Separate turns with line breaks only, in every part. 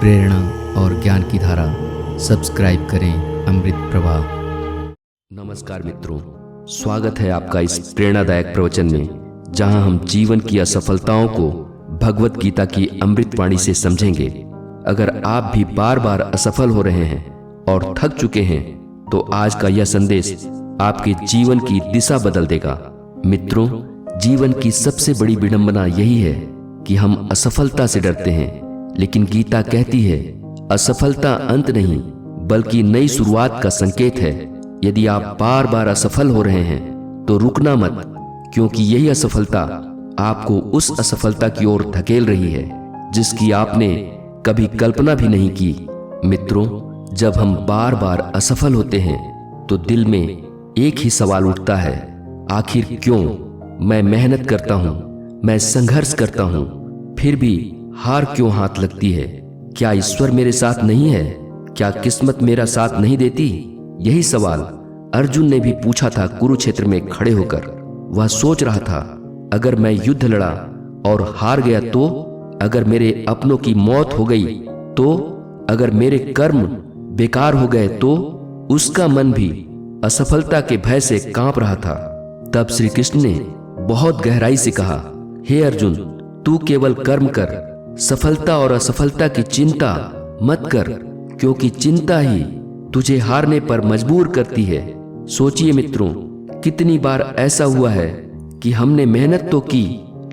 प्रेरणा और ज्ञान की धारा सब्सक्राइब करें अमृत प्रवाह।
नमस्कार मित्रों, स्वागत है आपका इस प्रेरणादायक प्रवचन में, जहां हम जीवन की असफलताओं को भगवत गीता की अमृत वाणी से समझेंगे। अगर आप भी बार बार असफल हो रहे हैं और थक चुके हैं तो आज का यह संदेश आपके जीवन की दिशा बदल देगा। मित्रों, जीवन की सबसे बड़ी विडंबना यही है कि हम असफलता से डरते हैं, लेकिन गीता कहती है असफलता अंत नहीं बल्कि नई शुरुआत का संकेत है। यदि आप बार बार असफल हो रहे हैं तो रुकना मत, क्योंकि यही असफलता आपको उस असफलता की ओर धकेल रही है जिसकी आपने कभी कल्पना भी नहीं की। मित्रों, जब हम बार बार असफल होते हैं तो दिल में एक ही सवाल उठता है, आखिर क्यों? मैं मेहनत करता हूं, मैं संघर्ष करता हूं, फिर भी हार क्यों हाथ लगती है? क्या ईश्वर मेरे साथ नहीं है? क्या किस्मत मेरा साथ नहीं देती? यही सवाल अर्जुन ने भी पूछा था कुरुक्षेत्र में खड़े होकर। वह सोच रहा था, अगर मैं युद्ध लड़ा और हार गया तो? अगर मेरे अपनों की मौत हो गई तो? अगर मेरे कर्म बेकार हो गए तो? उसका मन भी असफलता के भय से कांप रहा था। तब श्री कृष्ण ने बहुत गहराई से कहा, हे अर्जुन, तू केवल कर्म कर, सफलता और असफलता की चिंता मत कर, क्योंकि चिंता ही तुझे हारने पर मजबूर करती है। सोचिए मित्रों, कितनी बार ऐसा हुआ है कि हमने मेहनत तो की,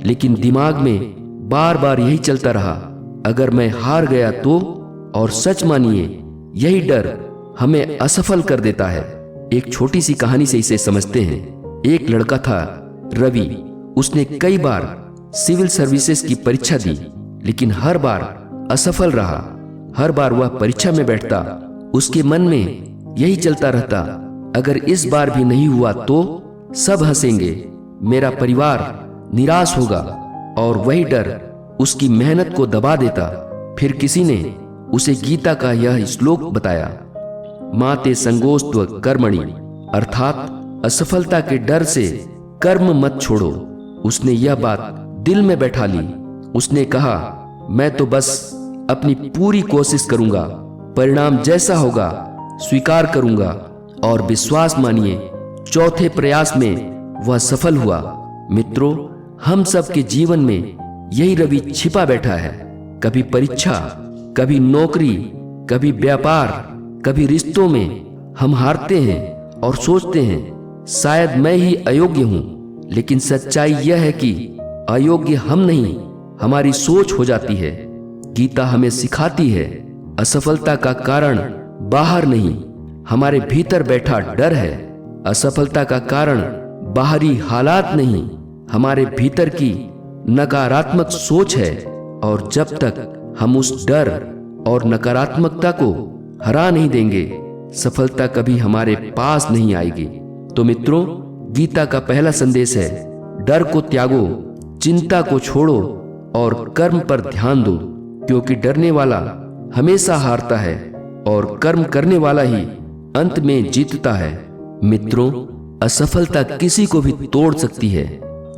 लेकिन दिमाग में बार बार यही चलता रहा, अगर मैं हार गया तो? और सच मानिए, यही डर हमें असफल कर देता है। एक छोटी सी कहानी से इसे समझते हैं। एक लड़का था रवि। उसने कई बार सिविल सर्विसेज की परीक्षा दी, लेकिन हर बार असफल रहा। हर बार वह परीक्षा में बैठता, उसके मन में यही चलता रहता, अगर इस बार भी नहीं हुआ तो? सब हंसेंगे, मेरा परिवार निराश होगा। और वही डर उसकी मेहनत को दबा देता। फिर किसी ने उसे गीता का यह श्लोक बताया, माते संगोस्त्व कर्मणि, अर्थात असफलता के डर से कर्म मत छोड़ो। उसने यह बात दिल में बैठा ली। उसने कहा, मैं तो बस अपनी पूरी कोशिश करूंगा, परिणाम जैसा होगा स्वीकार करूंगा। और विश्वास मानिए, चौथे प्रयास में वह सफल हुआ। मित्रों, हम सब के जीवन में यही रवि छिपा बैठा है। कभी परीक्षा, कभी नौकरी, कभी व्यापार, कभी रिश्तों में हम हारते हैं और सोचते हैं शायद मैं ही अयोग्य हूं। लेकिन सच्चाई यह है कि अयोग्य हम नहीं, हमारी सोच हो जाती है। गीता हमें सिखाती है, असफलता का कारण बाहर नहीं, हमारे भीतर बैठा डर है। असफलता का कारण बाहरी हालात नहीं, हमारे भीतर की नकारात्मक सोच है। और जब तक हम उस डर और नकारात्मकता को हरा नहीं देंगे, सफलता कभी हमारे पास नहीं आएगी। तो मित्रों, गीता का पहला संदेश है, डर को त्यागो, चिंता को छोड़ो और कर्म पर ध्यान दो, क्योंकि डरने वाला हमेशा हारता है और कर्म करने वाला ही अंत में जीतता है। मित्रों, असफलता किसी को भी तोड़ सकती है।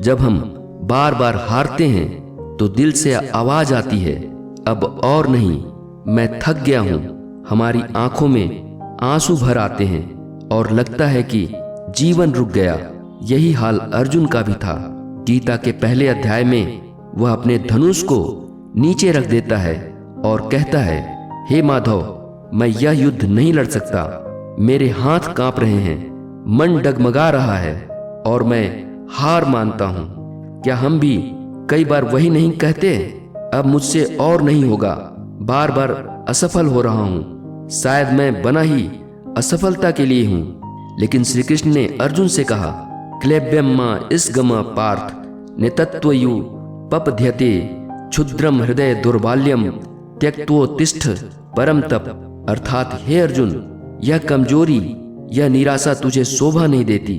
जब हम बार बार हारते हैं तो दिल से आवाज आती है, अब और नहीं, मैं थक गया हूं। हमारी आंखों में आंसू भर आते हैं और लगता है कि जीवन रुक गया। यही हाल अर्जुन का भी था। गीता के पहले अध्याय में वह अपने धनुष को नीचे रख देता है और कहता है, हे माधव, मैं यह युद्ध नहीं लड़ सकता, मेरे हाथ कांप रहे हैं, मन डगमगा रहा है और मैं हार मानता हूं। क्या हम भी कई बार वही नहीं कहते, अब मुझसे और नहीं होगा, बार बार असफल हो रहा हूं, शायद मैं बना ही असफलता के लिए हूं। लेकिन श्री कृष्ण ने अर्जुन से कहा, क्लेब्यम इसगम पार्थ नेतत्वयु पपध्यते क्षुद्रम हृदय दुर्बाल्यम त्यक्त्वोत्तिष्ठ परम तप। अर्थात हे अर्जुन, यह कमजोरी, यह निराशा तुझे शोभा नहीं देती,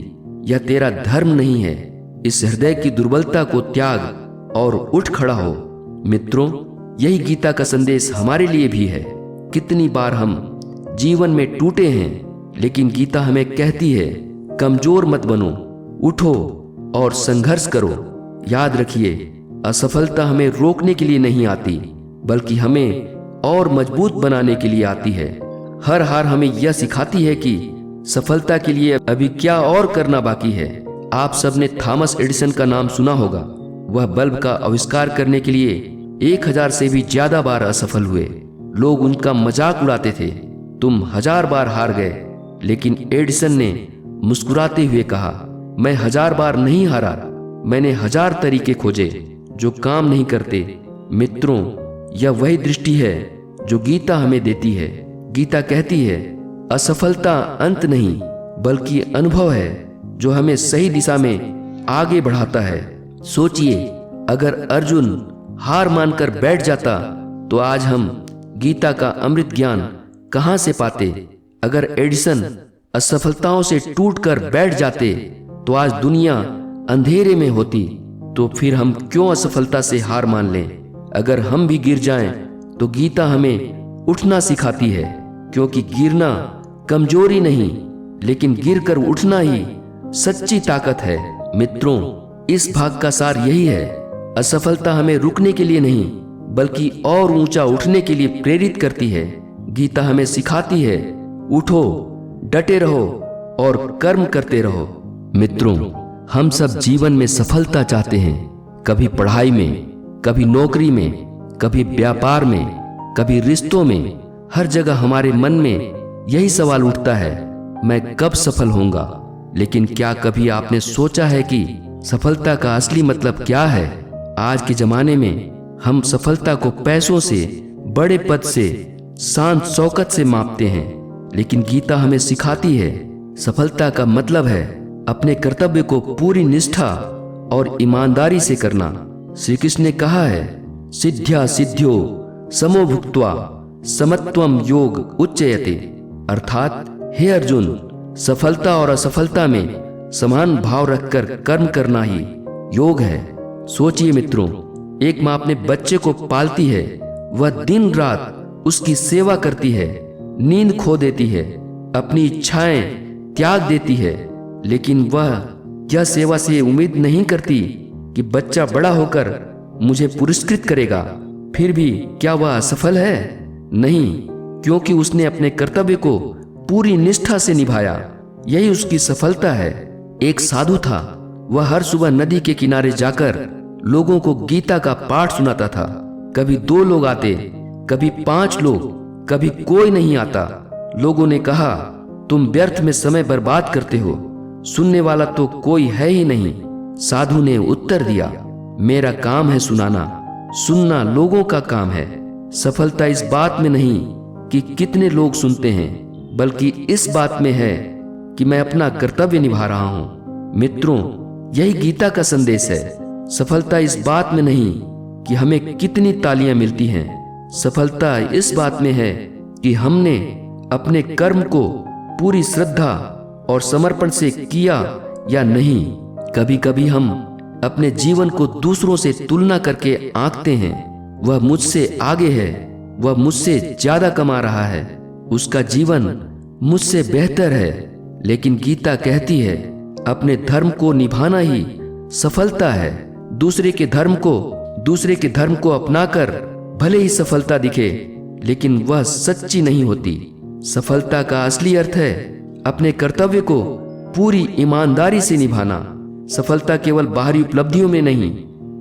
यह तेरा धर्म नहीं है। इस हृदय की दुर्बलता को त्याग और उठ खड़ा हो। मित्रों, यही गीता का संदेश हमारे लिए भी है। कितनी बार हम जीवन में टूटे हैं, लेकिन गीता हमें कहती है, कमजोर मत बनो, उठो और संघर्ष करो। याद रखिए, असफलता हमें रोकने के लिए नहीं आती, बल्कि हमें और मजबूत बनाने के लिए आती है। हर हार हमें यह सिखाती है कि सफलता के लिए अभी क्या और करना बाकी है। आप सबने थॉमस एडिसन का नाम सुना होगा। वह बल्ब का आविष्कार करने के लिए 1000 से भी ज्यादा बार असफल हुए। लोग उनका मजाक उड़ाते थे, तुम 1000 बार हार गए। लेकिन एडिसन ने मुस्कुराते हुए कहा, मैं 1000 बार नहीं हारा, मैंने 1000 तरीके खोजे जो काम नहीं करते। मित्रों, यह वही दृष्टि है जो गीता हमें देती है। गीता कहती है, असफलता अंत नहीं बल्कि अनुभव है जो हमें सही दिशा में आगे बढ़ाता है। सोचिए, अगर अर्जुन हार मानकर बैठ जाता तो आज हम गीता का अमृत ज्ञान कहां से पाते। अगर एडिसन असफलताओं से टूटकर बैठ जाते तो आज दुनिया अंधेरे में होती। तो फिर हम क्यों असफलता से हार मान लें। अगर हम भी गिर जाएं तो गीता हमें उठना सिखाती है, क्योंकि गिरना कमजोरी नहीं लेकिन गिरकर उठना ही सच्ची ताकत है। मित्रों, इस भाग का सार यही है, असफलता हमें रुकने के लिए नहीं बल्कि और ऊंचा उठने के लिए प्रेरित करती है। गीता हमें सिखाती है, उठो, डटे रहो और कर्म करते रहो। मित्रों, हम सब जीवन में सफलता चाहते हैं, कभी पढ़ाई में, कभी नौकरी में, कभी व्यापार में, कभी रिश्तों में। हर जगह हमारे मन में यही सवाल उठता है, मैं कब सफल होऊंगा। लेकिन क्या कभी आपने सोचा है कि सफलता का असली मतलब क्या है। आज के जमाने में हम सफलता को पैसों से, बड़े पद से, शान शौकत से मापते हैं, लेकिन गीता हमें सिखाती है सफलता का मतलब है अपने कर्तव्य को पूरी निष्ठा और ईमानदारी से करना। श्री कृष्ण ने कहा है, सिद्ध्या सिद्ध्यो समो भुक्त्वा समत्वम योग उच्चयते। अर्थात हे अर्जुन, सफलता और असफलता में समान भाव रखकर कर्म करना ही योग है। सोचिए मित्रों, एक माँ अपने बच्चे को पालती है, वह दिन रात उसकी सेवा करती है, नींद खो देती है, अपनी इच्छाएं त्याग देती है, लेकिन वह यह सेवा से उम्मीद नहीं करती कि बच्चा बड़ा होकर मुझे पुरस्कृत करेगा। फिर भी क्या वह असफल है? नहीं, क्योंकि उसने अपने कर्तव्य को पूरी निष्ठा से निभाया। यही उसकी सफलता है। एक साधु था, वह हर सुबह नदी के किनारे जाकर लोगों को गीता का पाठ सुनाता था। कभी 2 लोग आते, कभी 5 लोग, कभी कोई नहीं आता। लोगों ने कहा, तुम व्यर्थ में समय बर्बाद करते हो, सुनने वाला तो कोई है ही नहीं। साधु ने उत्तर दिया, मेरा काम है सुनाना, सुनना लोगों का काम है। सफलता इस बात में नहीं कि कितने लोग सुनते हैं, बल्कि इस बात में है कि मैं अपना कर्तव्य निभा रहा हूं। मित्रों, यही गीता का संदेश है। सफलता इस बात में नहीं कि हमें कितनी तालियां मिलती हैं, सफलता इस बात में है कि हमने अपने कर्म को पूरी श्रद्धा और समर्पण से किया या नहीं। कभी कभी हम अपने जीवन को दूसरों से तुलना करके आंकते हैं, वह मुझसे आगे है, वह मुझसे ज्यादा कमा रहा है, उसका जीवन मुझसे बेहतर है। लेकिन गीता कहती है, अपने धर्म को निभाना ही सफलता है। दूसरे के धर्म को अपनाकर भले ही सफलता दिखे, लेकिन वह सच्ची नहीं होती। सफलता का असली अर्थ है अपने कर्तव्य को पूरी ईमानदारी से निभाना। सफलता केवल बाहरी उपलब्धियों में नहीं,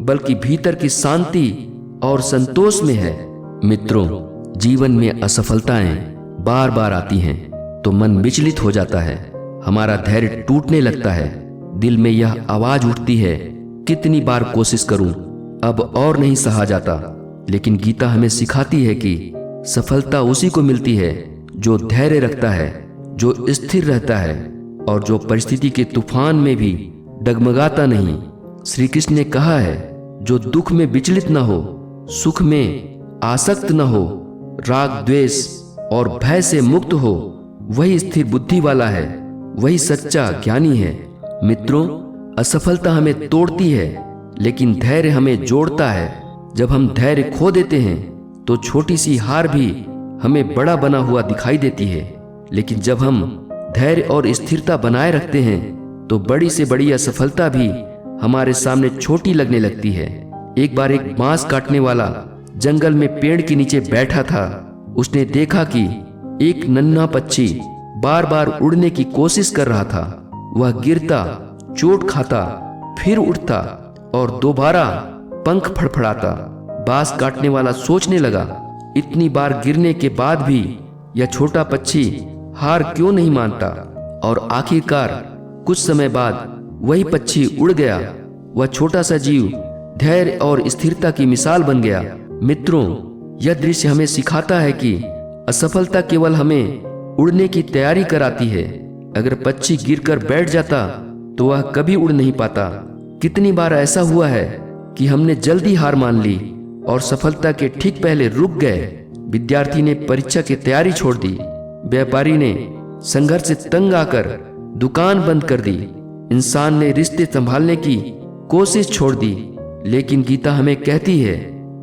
बल्कि भीतर की शांति और संतोष में है। मित्रों, जीवन में असफलताएं बार बार आती हैं तो मन विचलित हो जाता है, हमारा धैर्य टूटने लगता है, दिल में यह आवाज उठती है, कितनी बार कोशिश करूं, अब और नहीं सहा जाता। लेकिन गीता हमें सिखाती है कि सफलता उसी को मिलती है जो धैर्य रखता है, जो स्थिर रहता है और जो परिस्थिति के तूफान में भी डगमगाता नहीं। श्री कृष्ण ने कहा है, जो दुख में विचलित न हो, सुख में आसक्त न हो, राग द्वेष और भय से मुक्त हो, वही स्थिर बुद्धि वाला है, वही सच्चा ज्ञानी है। मित्रों, असफलता हमें तोड़ती है, लेकिन धैर्य हमें जोड़ता है। जब हम धैर्य खो देते हैं तो छोटी सी हार भी हमें बड़ा बना हुआ दिखाई देती है, लेकिन जब हम धैर्य और स्थिरता बनाए रखते हैं तो बड़ी से बड़ी असफलता भी हमारे सामने छोटी लगने लगती है। एक बार एक बांस काटने वाला जंगल में पेड़ के नीचे बैठा था। उसने देखा कि एक नन्हा पक्षी बार बार उड़ने की कोशिश कर रहा था। वह गिरता, चोट खाता, फिर उठता और दोबारा पंख फड़फड़ाता। बांस काटने वाला सोचने लगा, इतनी बार गिरने के बाद भी यह छोटा पक्षी हार क्यों नहीं मानता। और आखिरकार कुछ समय बाद वही पक्षी उड़ गया। वह छोटा सा जीव धैर्य और स्थिरता की मिसाल बन गया। मित्रों, यह दृश्य हमें सिखाता है कि असफलता केवल हमें उड़ने की तैयारी कराती है। अगर पक्षी गिरकर बैठ जाता तो वह कभी उड़ नहीं पाता। कितनी बार ऐसा हुआ है कि हमने जल्दी हार मान ली और सफलता के ठीक पहले रुक गए। विद्यार्थी ने परीक्षा की तैयारी छोड़ दी। व्यापारी ने संघर्ष से तंग आकर दुकान बंद कर दी। इंसान ने रिश्ते संभालने की कोशिश छोड़ दी। लेकिन गीता हमें कहती है,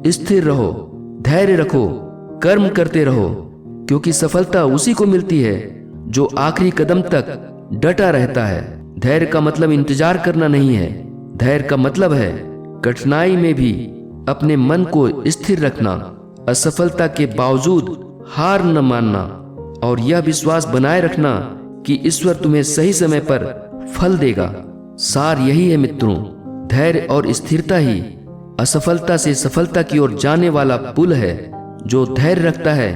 स्थिर रहो, धैर्य रखो, कर्म करते रहो, क्योंकि सफलता उसी को मिलती है जो आखिरी कदम तक डटा रहता है। धैर्य का मतलब इंतजार करना नहीं है। धैर्य का मतलब है कठिनाई में भी अपने मन को स्थिर रखना, असफलता के बावजूद हार न मानना और यह विश्वास बनाए रखना कि ईश्वर तुम्हें सही समय पर फल देगा। सार यही है मित्रों, धैर्य और स्थिरता ही असफलता से सफलता की ओर जाने वाला पुल है। जो धैर्य रखता है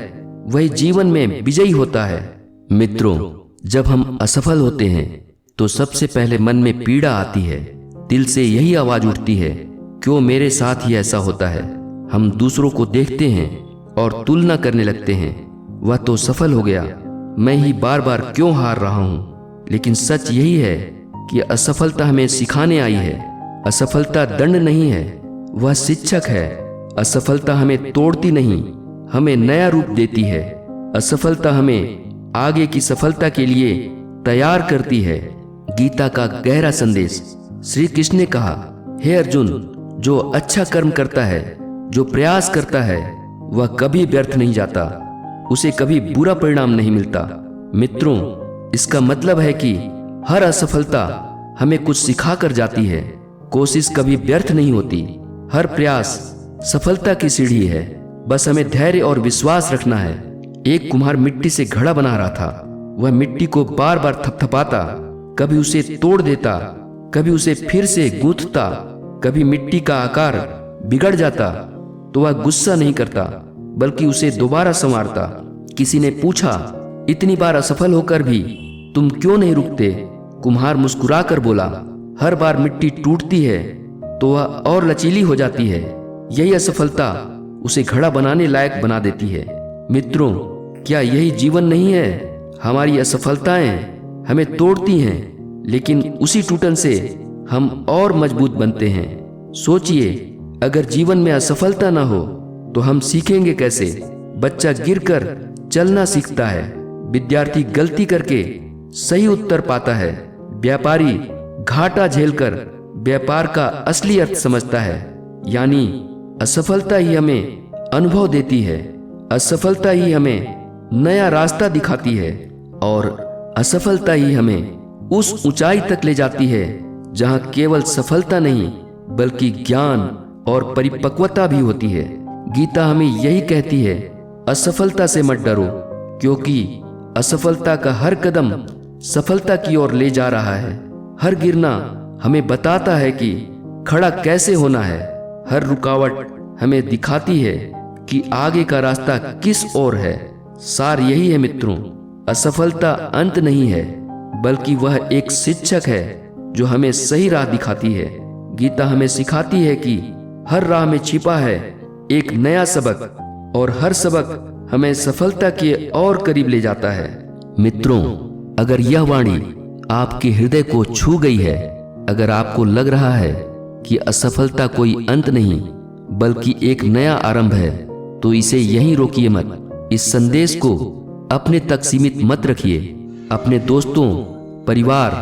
वही जीवन में विजयी होता है। मित्रों, जब हम असफल होते हैं तो सबसे पहले मन में पीड़ा आती है। दिल से यही आवाज उठती है, क्यों मेरे साथ ही ऐसा होता है। हम दूसरों को देखते हैं और तुलना करने लगते हैं, वह तो सफल हो गया, मैं ही बार बार क्यों हार रहा हूं। लेकिन सच यही है कि असफलता हमें सिखाने आई है। असफलता दंड नहीं है, वह शिक्षक है। असफलता हमें तोड़ती नहीं, हमें नया रूप देती है। असफलता हमें आगे की सफलता के लिए तैयार करती है। गीता का गहरा संदेश। श्री कृष्ण ने कहा, हे अर्जुन, जो अच्छा कर्म करता है, जो प्रयास करता है, वह कभी व्यर्थ नहीं जाता, उसे कभी बुरा परिणाम नहीं मिलता। मित्रों, इसका मतलब है कि हर असफलता हमें कुछ सिखा कर जाती है। कोशिश कभी व्यर्थ नहीं होती। हर प्रयास सफलता की सीढ़ी है। बस हमें धैर्य और विश्वास रखना है। एक कुम्हार मिट्टी से घड़ा बना रहा था। वह मिट्टी को बार बार थपथपाता, कभी उसे तोड़ देता, कभी उसे फिर से गूंथता। कभी मिट्टी का आकार बिगड़ जाता तो वह गुस्सा नहीं करता, बल्कि उसे दोबारा संवारता। किसी ने पूछा, इतनी बार असफल होकर भी तुम क्यों नहीं रुकते? कुम्हार मुस्कुरा कर बोला, हर बार मिट्टी टूटती है तो वह और लचीली हो जाती है। यही असफलता उसे घड़ा बनाने लायक बना देती है। मित्रों, क्या यही जीवन नहीं है? हमारी असफलताएं हमें तोड़ती हैं, लेकिन उसी टूटन से हम और मजबूत बनते हैं। सोचिए, अगर जीवन में असफलता ना हो तो हम सीखेंगे कैसे? बच्चा गिरकर चलना सीखता है, विद्यार्थी गलती करके सही उत्तर पाता है, व्यापारी घाटा झेलकर व्यापार का असली अर्थ समझता है। यानी असफलता ही हमें अनुभव देती है, असफलता ही हमें नया रास्ता दिखाती है और असफलता ही हमें उस ऊंचाई तक ले जाती है जहां केवल सफलता नहीं बल्कि ज्ञान और परिपक्वता भी होती है। गीता हमें यही कहती है, असफलता से मत डरो, क्योंकि असफलता का हर कदम सफलता की ओर ले जा रहा है। हर गिरना हमें बताता है कि खड़ा कैसे होना है। हर रुकावट हमें दिखाती है कि आगे का रास्ता किस ओर है। सार यही है मित्रों, असफलता अंत नहीं है, बल्कि वह एक शिक्षक है जो हमें सही राह दिखाती है। गीता हमें सिखाती है कि हर राह में छिपा है एक नया सबक और हर सबक हमें सफलता के और करीब ले जाता है। मित्रों, अगर यह वाणी आपके हृदय को छू गई है, अगर आपको लग रहा है कि असफलता कोई अंत नहीं बल्कि एक नया आरंभ है, तो इसे यहीं रोकिए मत। इस संदेश को अपने तक सीमित मत रखिए। अपने दोस्तों, परिवार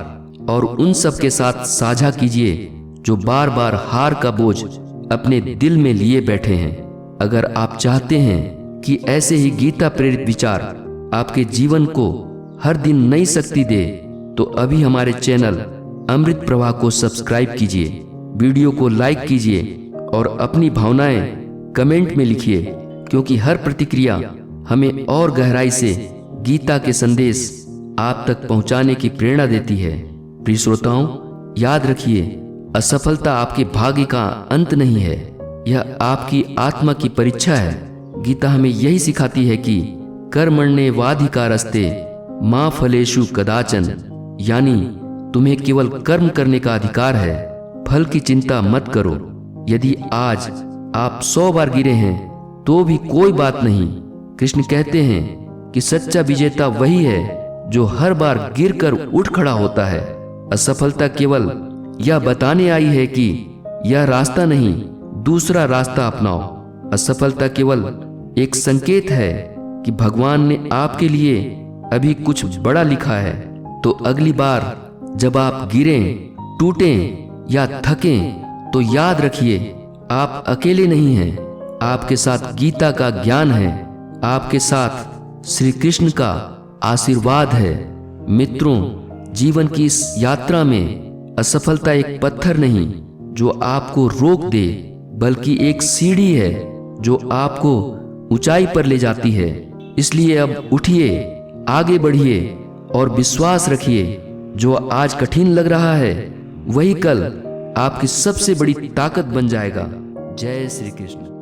और उन सब के साथ साझा कीजिए जो बार बार हार का बोझ अपने दिल में लिए बैठे हैं। अगर आप चाहते हैं कि ऐसे ही गीता प्रेरित विचार आपके जीवन को हर दिन नई शक्ति दे, तो अभी हमारे चैनल अमृत प्रवाह को सब्सक्राइब कीजिए, वीडियो को लाइक कीजिए और अपनी भावनाएं कमेंट में लिखिए, क्योंकि हर प्रतिक्रिया हमें और गहराई से गीता के संदेश आप तक पहुंचाने की प्रेरणा देती है। प्रिय श्रोताओं, याद रखिए, असफलता आपके भाग्य का अंत नहीं है, यह आपकी आत्मा की परीक्षा है। गीता हमें यही सिखाती है कि कर्मण्येवाधिकारस्ते मा फलेषु कदाचन, यानी तुम्हें केवल कर्म करने का अधिकार है, फल की चिंता मत करो। यदि आज आप 100 बार गिरे हैं तो भी कोई बात नहीं। कृष्ण कहते हैं कि सच्चा विजेता वही है जो हर बार गिरकर उठ खड़ा होता है। असफलता केवल यह बताने आई है कि यह रास्ता नहीं, दूसरा रास्ता अपनाओ। असफलता केवल एक संकेत है कि भगवान ने आपके लिए अभी कुछ बड़ा लिखा है। तो अगली बार जब आप गिरें, टूटें या थकें, तो याद रखिए, आप अकेले नहीं हैं। आपके साथ गीता का ज्ञान है, आपके साथ श्री कृष्ण का आशीर्वाद है। मित्रों, जीवन की इस यात्रा में असफलता एक पत्थर नहीं जो आपको रोक दे, बल्कि एक सीढ़ी है जो आपको ऊंचाई पर ले जाती है। इसलिए अब उठिए, आगे बढ़िए और विश्वास रखिए, जो आज कठिन लग रहा है वही कल आपकी सबसे बड़ी ताकत बन जाएगा। जय श्री कृष्ण।